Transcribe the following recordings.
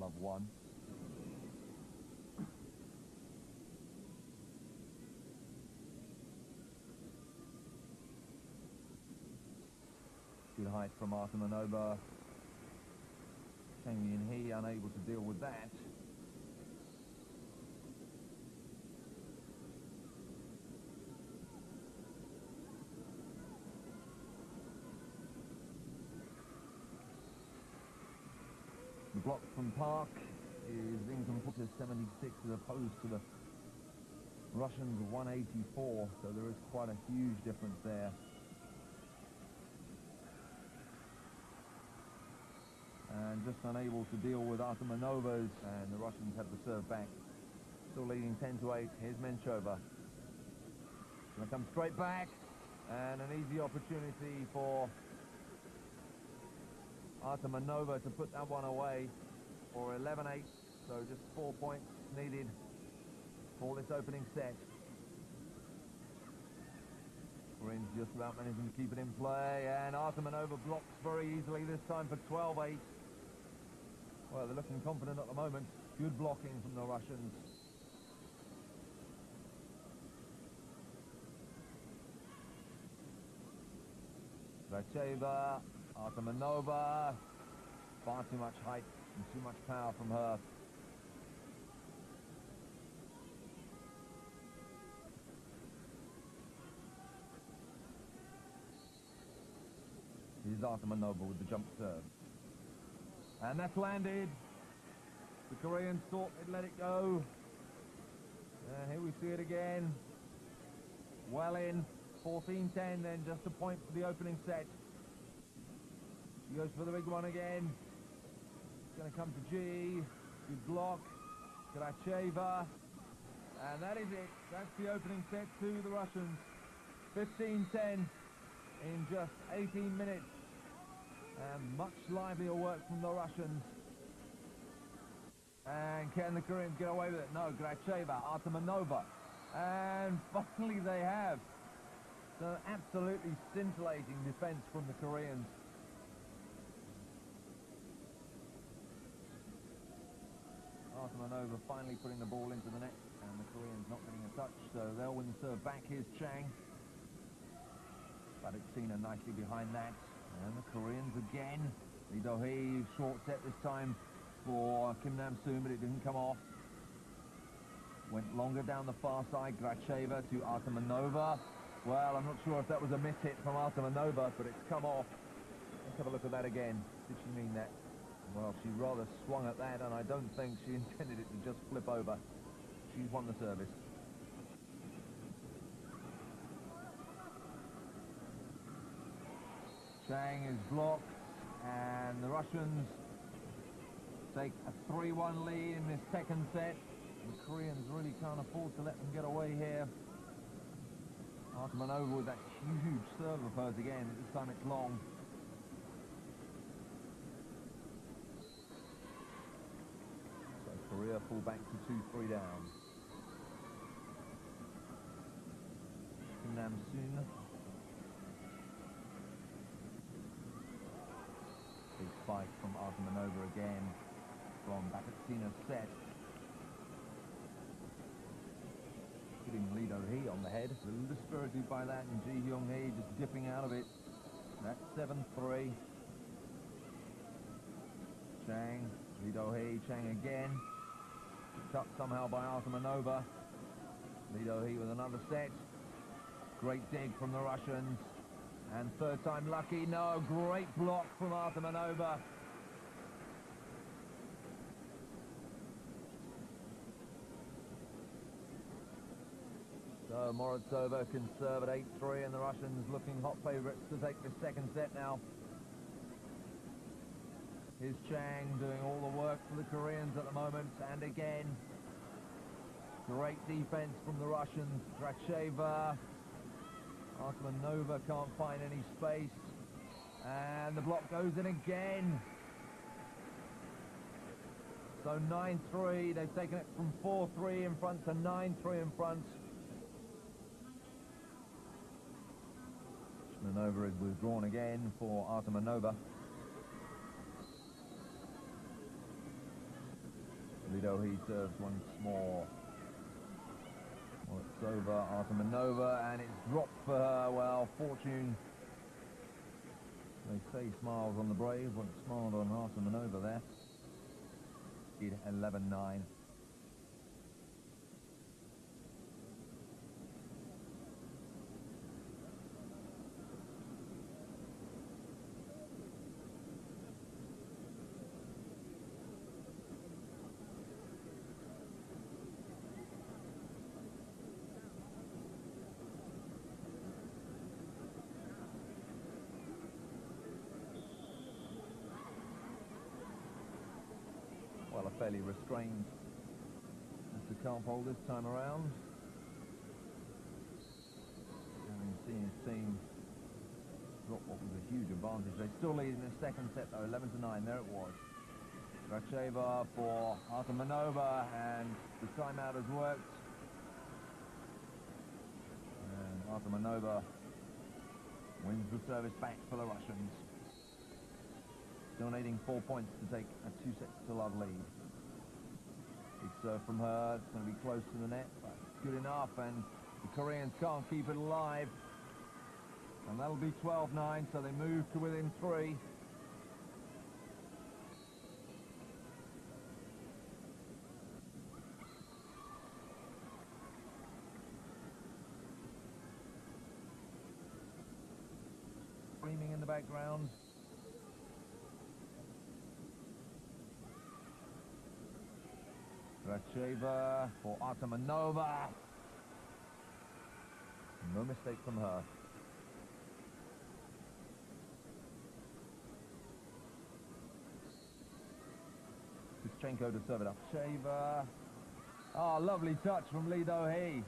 above 1. Good height from ARTAMONOVA. Chang Min-hee unable to deal with that. The block from Park is incomplete to 76 as opposed to the Russians 184, so there is quite a huge difference there. And just unable to deal with ARTAMONOVA's, and the Russians have the serve back. Still leading 10-8. Here's Menchova. Gonna come straight back, and an easy opportunity for ARTAMONOVA to put that one away for 11-8. So just 4 points needed for this opening set. Koreans just about managing to keep it in play, and ARTAMONOVA blocks very easily this time for 12-8. Well, they're looking confident at the moment. Good blocking from the Russians. Gracheva, ARTAMONOVA. Far too much height and too much power from her. Here's ARTAMONOVA with the jump serve. And that's landed. The Koreans thought they'd let it go. And here we see it again. Well in. 14-10 then, just a point for the opening set. She goes for the big one again. It's going to come to G. Good block. Gracheva. And that is it. That's the opening set to the Russians. 15-10 in just 18 minutes. And much livelier work from the Russians. And can the Koreans get away with it? No, Gracheva, ARTAMONOVA. And finally they have. So absolutely scintillating defense from the Koreans. ARTAMONOVA finally putting the ball into the net, and the Koreans not getting a touch, so they'll win the serve back. Here's Chang. But it's Sina nicely behind that. And the Koreans again. Lee Do-hee, short set this time for Kim Nam-soon, but it didn't come off. Went longer down the far side. Gracheva to ARTAMONOVA. Well, I'm not sure if that was a miss hit from ARTAMONOVA, but it's come off. Let's have a look at that again. Did she mean that? Well, she rather swung at that, and I don't think she intended it to just flip over. She's won the service. Chang is blocked, and the Russians take a 3-1 lead in this second set. The Koreans really can't afford to let them get away here. ARTAMONOVA with that huge serve of hers again. This time it's long. So Korea fall back to 2-3 down. Kim Nam-soon. Big spike from ARTAMONOVA again from back at Sina's set. Hitting Lee Do-hee on the head. A little dispirited by that, and Ji Hyung-hee just dipping out of it. That's 7-3. Chang, Lee Do-hee, Chang again. Picked up somehow by ARTAMONOVA. Lee Do-hee with another set. Great dig from the Russians. And third time lucky. No, great block from ARTAMONOVA. So Morozova can serve at 8-3, and the Russians looking hot favourites to take the second set now. Here's Chang doing all the work for the Koreans at the moment, and again, great defense from the Russians. Gracheva, ARTAMONOVA can't find any space, and the block goes in again. So 9-3, they've taken it from 4-3 in front to 9-3 in front. ARTAMONOVA is withdrawn again for ARTAMONOVA. Lido he serves once more. Well, it's over, ARTAMONOVA, and it's dropped for her. Well, fortune. They say smiles on the brave. Well, it smiled on ARTAMONOVA there. 11-9. Well, a fairly restrained Mr. Carpole this time around. And seeing his team drop what was a huge advantage. They still lead in the second set though, 11-9. There it was. Gracheva for ARTAMONOVA, and the timeout has worked. And ARTAMONOVA wins the service back for the Russians. Still needing 4 points to take a 2-set-to-love lead. Big serve from her. It's going to be close to the net, but good enough, and the Koreans can't keep it alive. And that'll be 12-9, so they move to within 3. Screaming in the background. Gracheva for ARTAMONOVA. No mistake from her. Kuchenko to serve it up. Gracheva. Oh, lovely touch from Lee Do-hee.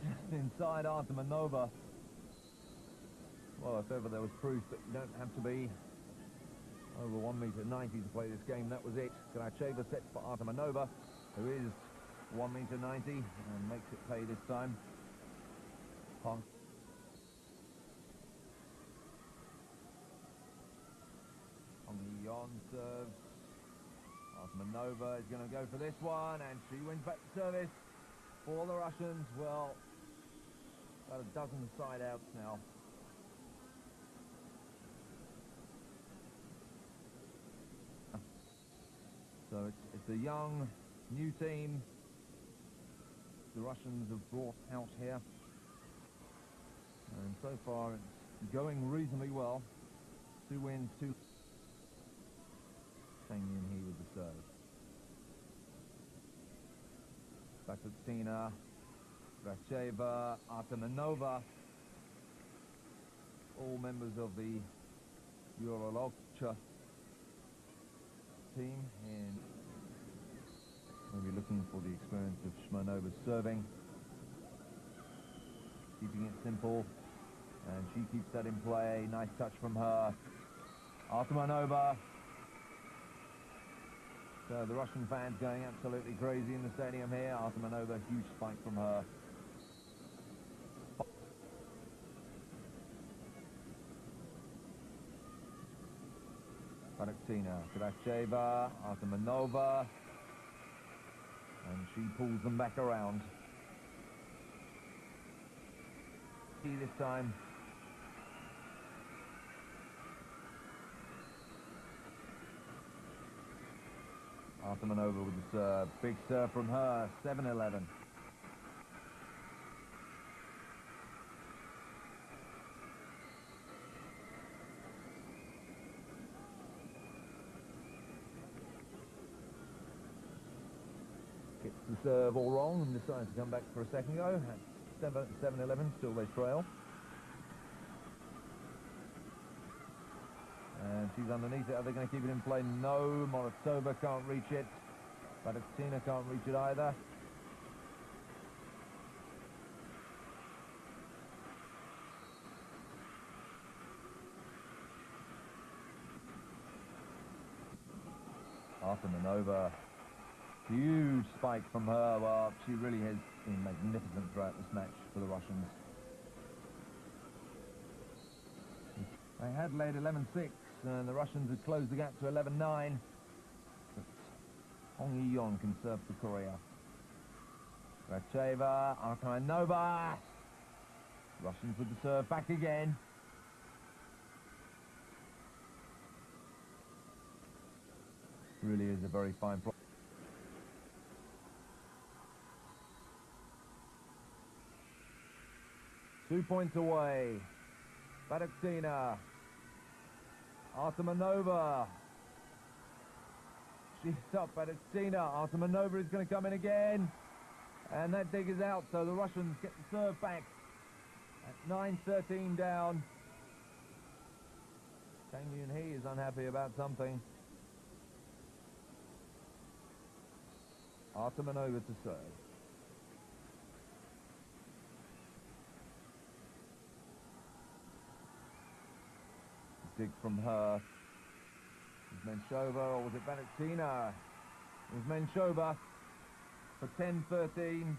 Just inside ARTAMONOVA. Well, if ever there was proof that you don't have to be over 1m90 to play this game, that was it. Gracheva sets for ARTAMONOVA, who is 1m90 and makes it pay this time. On the on serves, ARTAMONOVA is going to go for this one, and she wins back the service for the Russians. Well, about a dozen side outs now. So it's a young, new team the Russians have brought out here. And so far it's going reasonably well. 2 wins, 2... Chang Yun-hee with the serve. Batutina, Gracheva, ARTAMONOVA. All members of the Eurologcha team, and maybe looking for the experience of Shimonova's serving, keeping it simple, and she keeps that in play. Nice touch from her. ARTAMONOVA. So the Russian fans going absolutely crazy in the stadium here. ARTAMONOVA, huge spike from her. Batutina, Gracheva, ARTAMONOVA, and she pulls them back around. See this time. ARTAMONOVA with the serve. Big serve from her, 7-11. Gets the serve all wrong and decides to come back for a second go. At 7-11, still they trail. And she's underneath it. Are they going to keep it in play? No. Morozova can't reach it. Batutina can't reach it either. ARTAMONOVA. Huge spike from her. Well, she really has been magnificent throughout this match for the Russians. They had led 11-6. and the Russians have closed the gap to 11-9. But Hong Yi-yon can serve for Korea. Racheva, ARTAMONOVA. Russians with the serve back again. Really is a very fine play. Two points away. Batuktina. ARTAMONOVA. She's up, Batuktina. ARTAMONOVA is going to come in again. And that dig is out, so the Russians get the serve back at 9-13 down. Kang Yoon-hee is unhappy about something. ARTAMONOVA to serve. Dig from her. Was Menshova, or was it Batuktina? It was Menshova for 10-13.